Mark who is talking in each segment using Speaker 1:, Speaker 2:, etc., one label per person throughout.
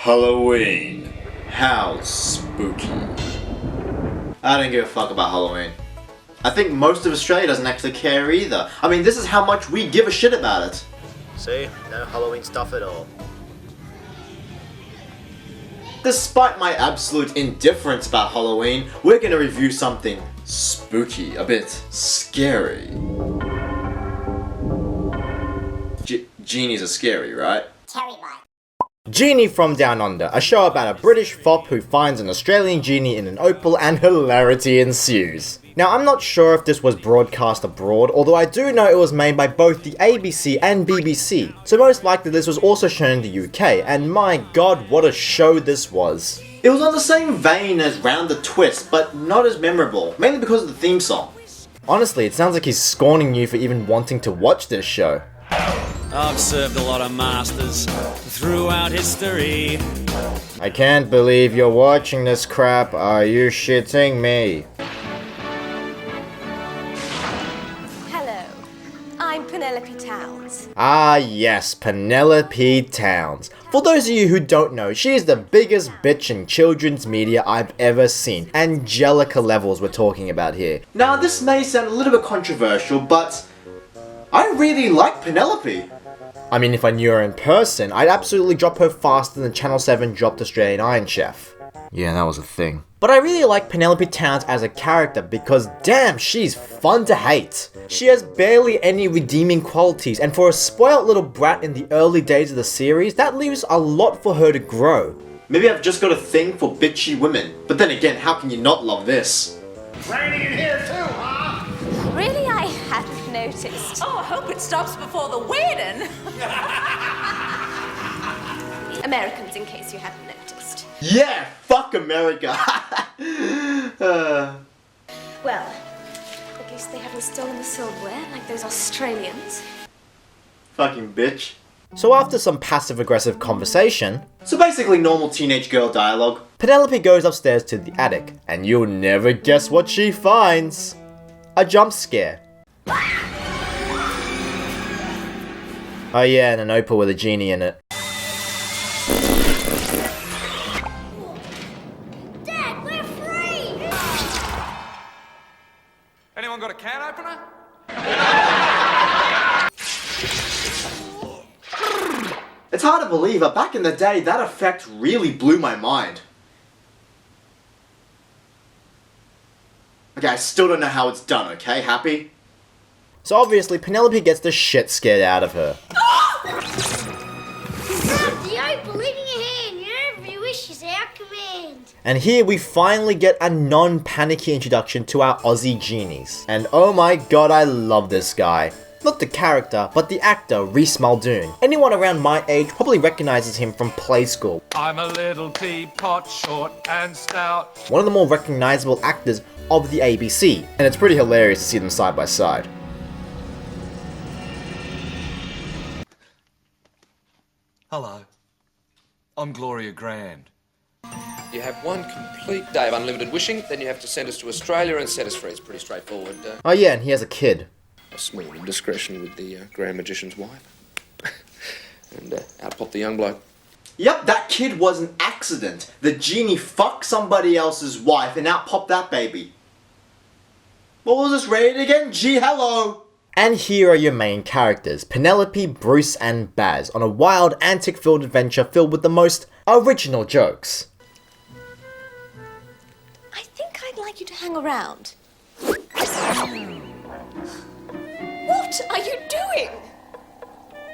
Speaker 1: Halloween. How spooky. I don't give a fuck about Halloween. I think most of Australia doesn't actually care either. I mean, this is how much we give a shit about it.
Speaker 2: See? No Halloween stuff at all.
Speaker 1: Despite my absolute indifference about Halloween, we're gonna review something spooky, a bit scary. Genies are scary, right?
Speaker 3: TerryByte.
Speaker 1: Genie from Down Under, a show about a British fop who finds an Australian genie in an opal and hilarity ensues. Now, I'm not sure if this was broadcast abroad, although I do know it was made by both the ABC and BBC, so most likely this was also shown in the UK, and my god, what a show this was. It was on the same vein as Round the Twist, but not as memorable, mainly because of the theme song. Honestly, it sounds like he's scorning you for even wanting to watch this show.
Speaker 4: I've served a lot of masters throughout history.
Speaker 1: I can't believe you're watching this crap. Are you shitting me?
Speaker 5: Hello, I'm Penelope Towns.
Speaker 1: Ah yes, Penelope Towns. For those of you who don't know, she is the biggest bitch in children's media I've ever seen. Angelica levels we're talking about here. Now this may sound a little bit controversial, but I really like Penelope. I mean, if I knew her in person, I'd absolutely drop her faster than Channel 7 dropped Australian Iron Chef. Yeah, that was a thing. But I really like Penelope Towns as a character because damn, she's fun to hate. She has barely any redeeming qualities, and for a spoiled little brat in the early days of the series, that leaves a lot for her to grow. Maybe I've just got a thing for bitchy women, but then again, how can you not love this?
Speaker 3: Raining in here too, huh?
Speaker 5: Really, I hadn't noticed.
Speaker 6: Oh, I hope it stops before the wedding.
Speaker 5: Americans, in case you hadn't noticed.
Speaker 1: Yeah, fuck America!
Speaker 5: Well, at least they haven't stolen the silverware like those Australians.
Speaker 1: Fucking bitch. So after some passive-aggressive conversation, so basically normal teenage girl dialogue, Penelope goes upstairs to the attic, and you'll never guess what she finds. A jump scare. Oh yeah, and an opal with a genie in it.
Speaker 3: Dad, we're free!
Speaker 4: Anyone got a can opener?
Speaker 1: It's hard to believe, but back in the day, that effect really blew my mind. Okay, I still don't know how it's done, okay? Happy? So obviously, Penelope gets the shit scared out of her.
Speaker 3: Grab the opal in your hand. Your every wish is our command.
Speaker 1: And here we finally get a non-panicky introduction to our Aussie genies. And oh my god, I love this guy. Not the character, but the actor, Reese Muldoon. Anyone around my age probably recognizes him from Play School.
Speaker 4: I'm a little teapot, short and stout.
Speaker 1: One of the more recognizable actors of the ABC, and it's pretty hilarious to see them side by side.
Speaker 7: Hello, I'm Gloria Grand.
Speaker 8: You have one complete day of unlimited wishing, then you have to send us to Australia and set us free. It's pretty straightforward.
Speaker 1: Oh yeah, and he has a kid.
Speaker 8: A small indiscretion with the Grand Magician's wife. And out popped the young bloke.
Speaker 1: Yep, that kid was an accident. The genie fucked somebody else's wife and out popped that baby. What was this rated again? Gee, hello! And here are your main characters, Penelope, Bruce, and Baz, on a wild, antic-filled adventure filled with the most original jokes.
Speaker 5: I think I'd like you to hang around. What are you doing?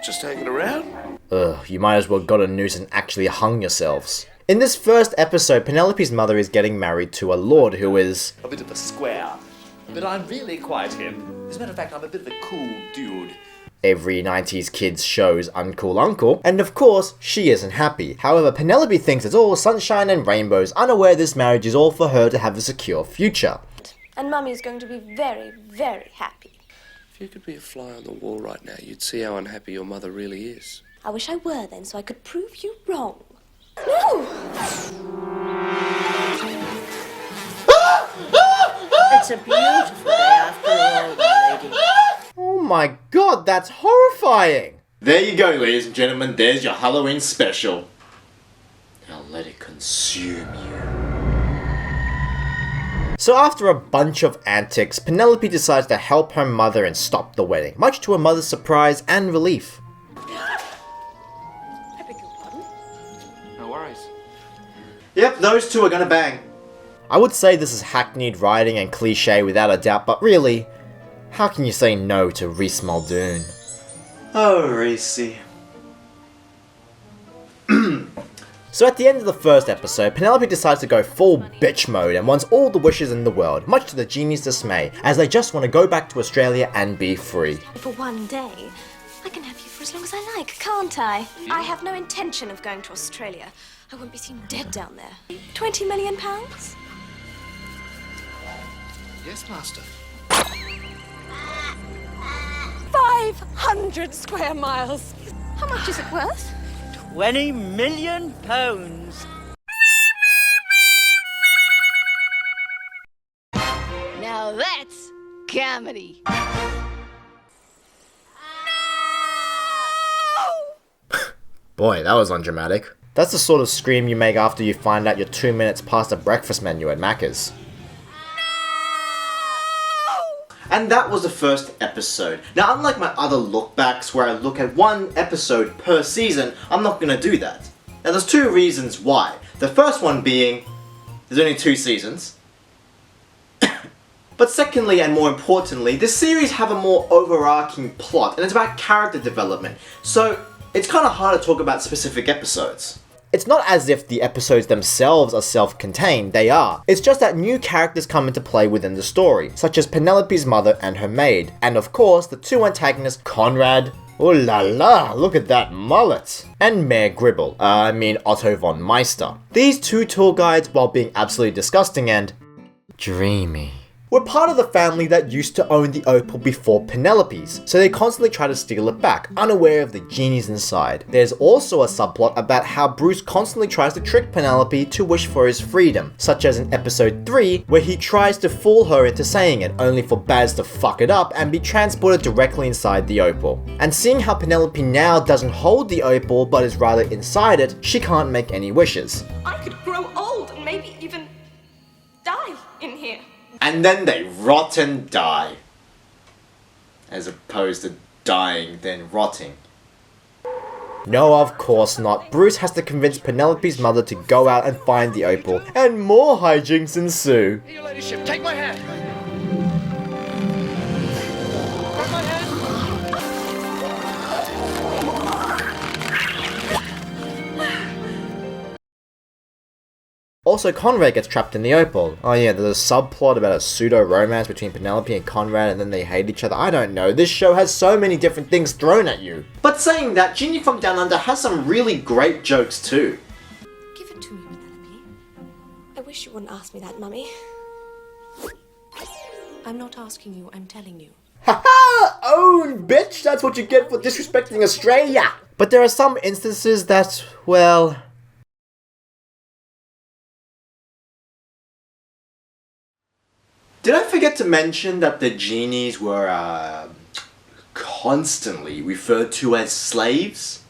Speaker 8: Just hanging around?
Speaker 1: Ugh, you might as well got a noose and actually hung yourselves. In this first episode, Penelope's mother is getting married to a lord who is
Speaker 9: a bit of a square, but I'm really quite him. As a matter of fact, I'm a bit of a cool dude.
Speaker 1: every 90s kid's show's uncool uncle, and of course, she isn't happy. However, Penelope thinks it's all sunshine and rainbows, unaware this marriage is all for her to have a secure future.
Speaker 5: And Mummy's going to be very, very happy.
Speaker 8: If you could be a fly on the wall right now, you'd see how unhappy your mother really is.
Speaker 5: I wish I were then, so I could prove you wrong. No!
Speaker 6: It's a beautiful day after all, my lady.
Speaker 1: Oh my god, that's horrifying! There you go, ladies and gentlemen, there's your Halloween special. consume you. So after a bunch of antics, Penelope decides to help her mother and stop the wedding, much to her mother's surprise and relief.
Speaker 5: I beg your pardon?
Speaker 8: No worries.
Speaker 1: Yep, those two are gonna bang. I would say this is hackneyed writing and cliche without a doubt, but really, how can you say no to Reese Muldoon? Oh, Reese. So at the end of the first episode, Penelope decides to go full bitch mode and wants all the wishes in the world, much to the Genie's dismay, as they just want to go back to Australia and be free.
Speaker 5: For one day, I can have you for as long as I like, can't I? I have no intention of going to Australia. I won't be seen dead down there. 20 million pounds?
Speaker 8: Yes, Master.
Speaker 5: 500 square miles. How much is it worth?
Speaker 6: 20 million pounds.
Speaker 10: Now that's comedy.
Speaker 1: Boy, that was undramatic. That's the sort of scream you make after you find out you're 2 minutes past the breakfast menu at Macca's. And that was the first episode. Now, unlike my other lookbacks where I look at one episode per season, I'm not gonna do that. Now, there's two reasons why. The first one being, there's only 2 seasons. But secondly, and more importantly, this series have a more overarching plot, and it's about character development. So, it's kind of hard to talk about specific episodes. It's not as if the episodes themselves are self-contained, they are. It's just that new characters come into play within the story, such as Penelope's mother and her maid, and of course the two antagonists Conrad, oh la la, look at that mullet, and Mayor Gribble, Otto von Meister. These two tour guides, while being absolutely disgusting and dreamy, were part of the family that used to own the opal before Penelope's, so they constantly try to steal it back, unaware of the genies inside. There's also a subplot about how Bruce constantly tries to trick Penelope to wish for his freedom, such as in episode 3, where he tries to fool her into saying it, only for Baz to fuck it up and be transported directly inside the opal. And seeing how Penelope now doesn't hold the opal but is rather inside it, she can't make any wishes.
Speaker 5: I could grow old and maybe even die in here.
Speaker 1: And then they rot and die. As opposed to dying, then rotting. No, of course not. Bruce has to convince Penelope's mother to go out and find the opal, and more hijinks ensue.
Speaker 8: Your ladyship, take my hand. Take my hand.
Speaker 1: Also, Conrad gets trapped in the opal. Oh yeah, there's a subplot about a pseudo-romance between Penelope and Conrad and then they hate each other. I don't know, this show has so many different things thrown at you. But saying that, Genie from Down Under has some really great jokes too.
Speaker 5: Give it to me, Penelope. I wish you wouldn't ask me that, Mummy.
Speaker 10: I'm not asking you, I'm telling you.
Speaker 1: Haha! Own, bitch! That's what you get for disrespecting Australia! But there are some instances that, well... Did I forget to mention that the genies were, constantly referred to as slaves?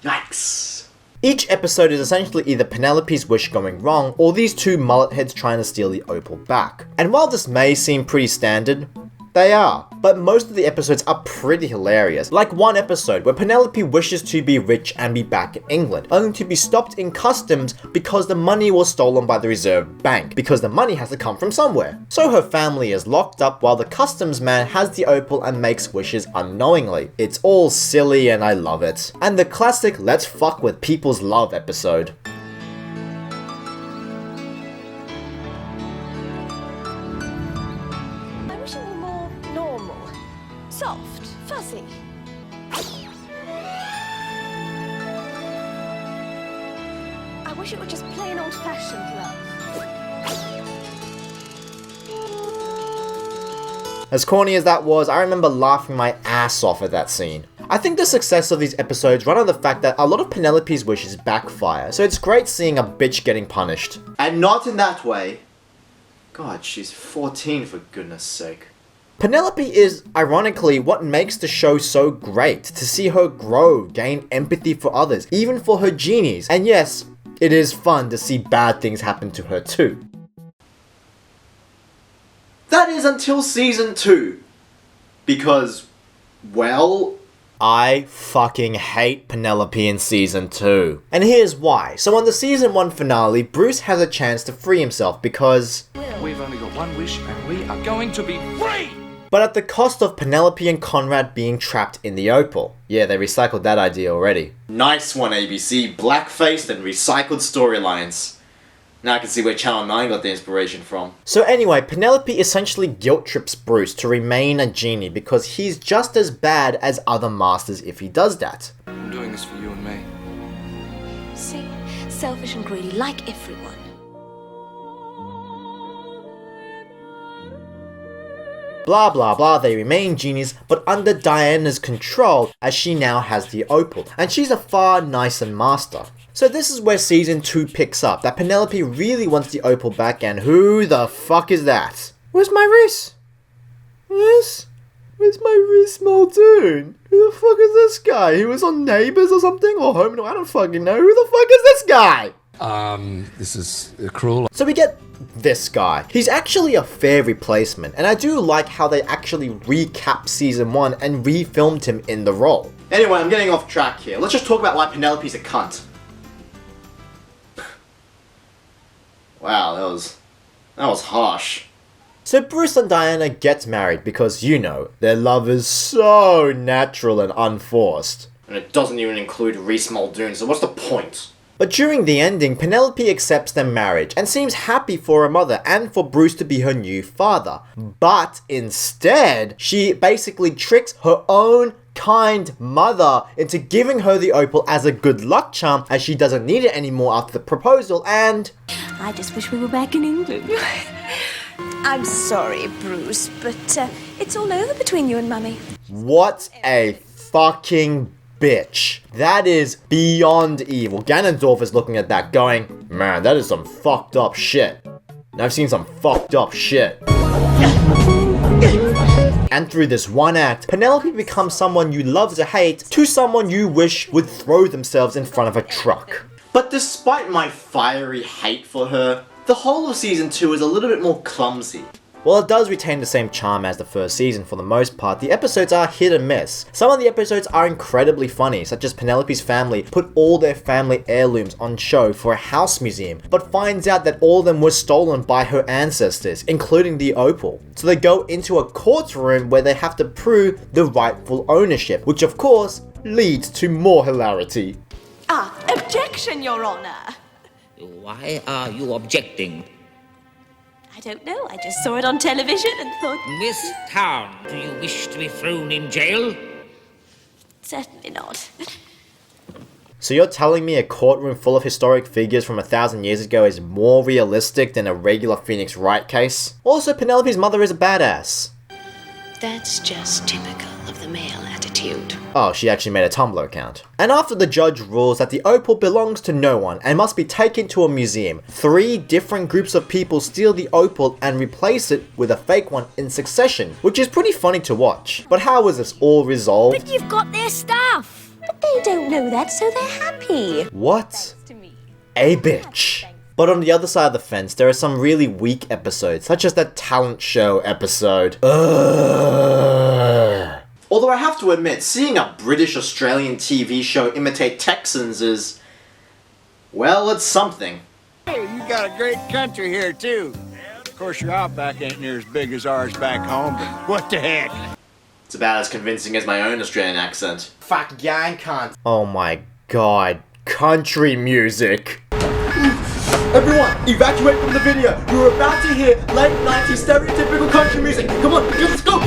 Speaker 1: Yikes. Each episode is essentially either Penelope's wish going wrong, or these two mullet heads trying to steal the opal back. And while this may seem pretty standard, they are. But most of the episodes are pretty hilarious. Like one episode where Penelope wishes to be rich and be back in England, only to be stopped in customs because the money was stolen by the Reserve Bank, because the money has to come from somewhere. So her family is locked up while the customs man has the opal and makes wishes unknowingly. It's all silly and I love it. And the classic let's fuck with people's love episode.
Speaker 5: Soft, fuzzy. I wish it were just plain old-fashioned love.
Speaker 1: As corny as that was, I remember laughing my ass off at that scene. I think the success of these episodes run on the fact that a lot of Penelope's wishes backfire, so it's great seeing a bitch getting punished. And not in that way. God, she's 14 for goodness sake. Penelope is, ironically, what makes the show so great, to see her grow, gain empathy for others, even for her genies. And yes, it is fun to see bad things happen to her too. That is until season 2. Because, well, I fucking hate Penelope in season 2. And here's why. So on the season 1 finale, Bruce has a chance to free himself because
Speaker 7: We've only got one wish and we are going to be free!
Speaker 1: but at the cost of Penelope and Conrad being trapped in the Opal. Yeah, they recycled that idea already. Nice one, ABC. Blackfaced and recycled storylines. Now I can see where Channel 9 got the inspiration from. So anyway, Penelope essentially guilt trips Bruce to remain a genie because he's just as bad as other masters if he does that.
Speaker 7: I'm doing this for you and me.
Speaker 5: See? Selfish and greedy, like everyone.
Speaker 1: Blah blah blah, they remain genies, but under Diana's control, as she now has the Opal, and she's a far nicer master. So this is where season 2 picks up, that Penelope really wants the Opal back, and who the fuck is that? Where's my wrist? Yes? Where's my wrist, Muldoon? Who the fuck is this guy? He was on Neighbours or something? Or Home? No, I don't fucking know. Who the fuck is this guy?
Speaker 7: This is cruel.
Speaker 1: So we get this guy. He's actually a fair replacement, and I do like how they actually recapped season 1 and refilmed him in the role. Anyway, I'm getting off track here. Let's just talk about why Penelope's a cunt. Wow, that was harsh. So Bruce and Diana get married because, you know, their love is so natural and unforced. And it doesn't even include Reese Muldoon, so what's the point? But during the ending, Penelope accepts their marriage and seems happy for her mother and for Bruce to be her new father. But instead, she basically tricks her own kind mother into giving her the Opal as a good luck charm, as she doesn't need it anymore after the proposal, and
Speaker 5: I just wish we were back in England. I'm sorry, Bruce, but it's all over between you and Mummy.
Speaker 1: what a fucking bitch. That is beyond evil. Ganondorf is looking at that going, man, that is some fucked up shit. And I've seen some fucked up shit. And through this one act, Penelope becomes someone you love to hate to someone you wish would throw themselves in front of a truck. But despite my fiery hate for her, the whole of season 2 is a little bit more clumsy. While it does retain the same charm as the first season for the most part, the episodes are hit and miss. Some of the episodes are incredibly funny, such as Penelope's family put all their family heirlooms on show for a house museum, but finds out that all of them were stolen by her ancestors, including the Opal. So they go into a courtroom where they have to prove the rightful ownership, which of course leads to more hilarity.
Speaker 5: Objection, Your Honor!
Speaker 11: Why are you objecting?
Speaker 5: I don't know, I just saw it on television and thought...
Speaker 11: Miss Town, do you wish to be thrown in jail?
Speaker 5: Certainly not.
Speaker 1: So you're telling me a courtroom full of historic figures from 1,000 years ago is more realistic than a regular Phoenix Wright case? Also, Penelope's mother is a badass.
Speaker 10: That's just typical of the male attitude.
Speaker 1: Oh, she actually made a Tumblr account. And after the judge rules that the Opal belongs to no one and must be taken to a museum, 3 different groups of people steal the Opal and replace it with a fake one in succession, which is pretty funny to watch. But how is this all resolved?
Speaker 3: But you've got their stuff.
Speaker 5: But they don't know that, so they're happy.
Speaker 1: What? A bitch. But on the other side of the fence, there are some really weak episodes, such as that talent show episode. Although I have to admit, seeing a British-Australian TV show imitate Texans is... well, it's something.
Speaker 12: Hey, you got a great country here, too. Of course, your outback ain't near as big as ours back home, but what the heck?
Speaker 1: It's about as convincing as my own Australian accent. Fuck yeah, cunt. Oh my god. Country music. Everyone, evacuate from the video. You're about to hear late 90s stereotypical country music. Come on, let's go.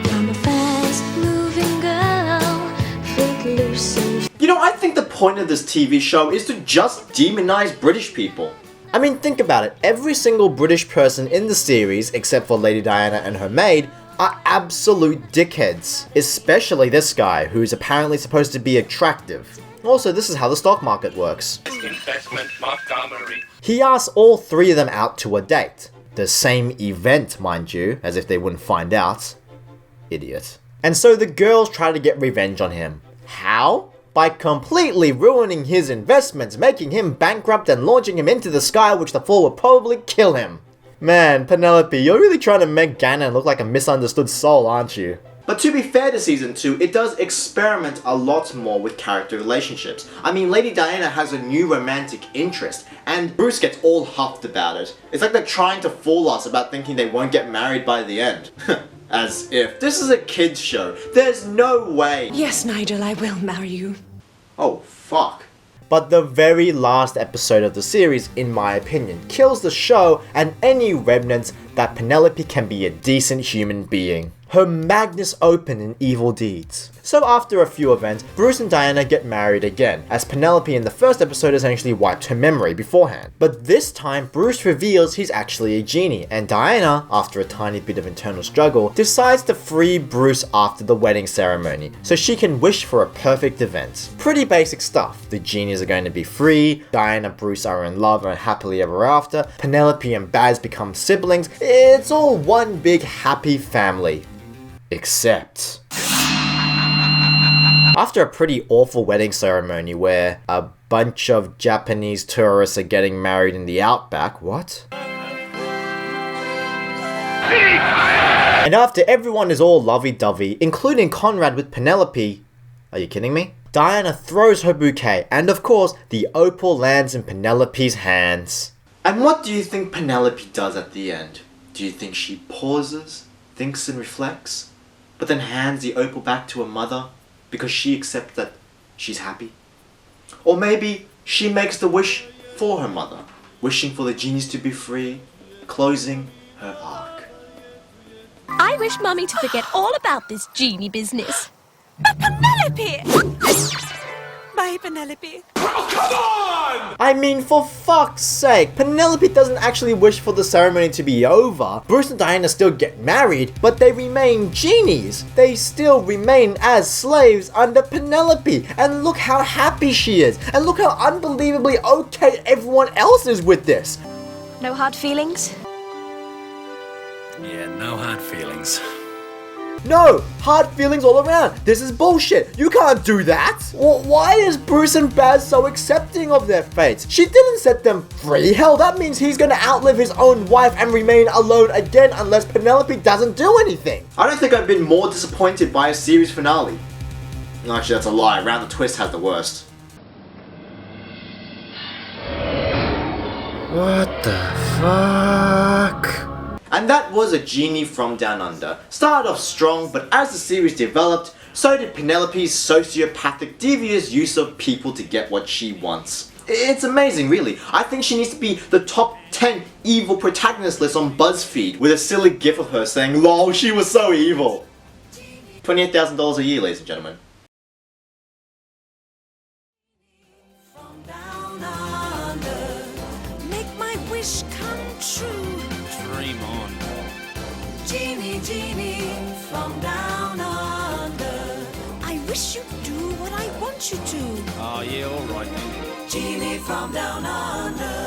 Speaker 5: I'm a fast-moving girl, think loose and...
Speaker 1: You know, I think the point of this TV show is to just demonize British people. I mean, think about it. Every single British person in the series, except for Lady Diana and her maid, are absolute dickheads. Especially this guy, who's apparently supposed to be attractive. Also, this is how the stock market works.
Speaker 13: Investment Montgomery.
Speaker 1: He asks all three of them out to a date. The same event, mind you, as if they wouldn't find out. Idiot. And so the girls try to get revenge on him. How? By completely ruining his investments, making him bankrupt and launching him into the sky, which the fall will probably kill him. Man, Penelope, you're really trying to make Ganon look like a misunderstood soul, aren't you? But to be fair to Season 2, it does experiment a lot more with character relationships. I mean, Lady Diana has a new romantic interest, and Bruce gets all huffed about it. It's like they're trying to fool us about thinking they won't get married by the end. As if. This is a kid's show. There's no way.
Speaker 13: Yes, Nigel, I will marry you.
Speaker 1: Oh, fuck. But the very last episode of the series, in my opinion, kills the show and any remnants that Penelope can be a decent human being. Her magnus opus in evil deeds. So after a few events, Bruce and Diana get married again, as Penelope in the first episode essentially wiped her memory beforehand. But this time, Bruce reveals he's actually a genie, and Diana, after a tiny bit of internal struggle, decides to free Bruce after the wedding ceremony, so she can wish for a perfect event. Pretty basic stuff. The genies are going to be free, Diana and Bruce are in love and happily ever after, Penelope and Baz become siblings, it's all one big happy family. Except... after a pretty awful wedding ceremony where a bunch of Japanese tourists are getting married in the outback, what? And after everyone is all lovey-dovey, including Conrad with Penelope, are you kidding me? Diana throws her bouquet, and of course, the opal lands in Penelope's hands. And what do you think Penelope does at the end? Do you think she pauses, thinks and reflects, but then hands the opal back to her mother because she accepts that she's happy? Or maybe she makes the wish for her mother, wishing for the genies to be free, closing her arc.
Speaker 5: I wish Mummy to forget all about this genie business. But Penelope! Bye, Penelope.
Speaker 7: Oh, come on!
Speaker 1: I mean, for fuck's sake, Penelope doesn't actually wish for the ceremony to be over. Bruce and Diana still get married, but they remain genies. They still remain as slaves under Penelope. And look how happy she is. And look how unbelievably okay everyone else is with this.
Speaker 5: No hard feelings?
Speaker 4: Yeah, no hard feelings.
Speaker 1: No, hard feelings all around. This is bullshit. You can't do that. Why is Bruce and Baz so accepting of their fates? She didn't set them free. Hell, that means he's gonna outlive his own wife and remain alone again unless Penelope doesn't do anything. I don't think I've been more disappointed by a series finale. Actually, that's a lie. Round the Twist had the worst. What the fuck? And that was A Genie from Down Under. Started off strong, but as the series developed, so did Penelope's sociopathic, devious use of people to get what she wants. It's amazing, really. I think she needs to be the top 10 evil protagonist list on BuzzFeed with a silly gif of her saying, "Lol, she was so evil." $28,000 a year, ladies and gentlemen.
Speaker 5: Make my wish come true.
Speaker 4: Dream on.
Speaker 5: Genie, genie, from down under. I wish you'd do what I want you to.
Speaker 4: Oh, yeah, alright then.
Speaker 5: Genie from down under.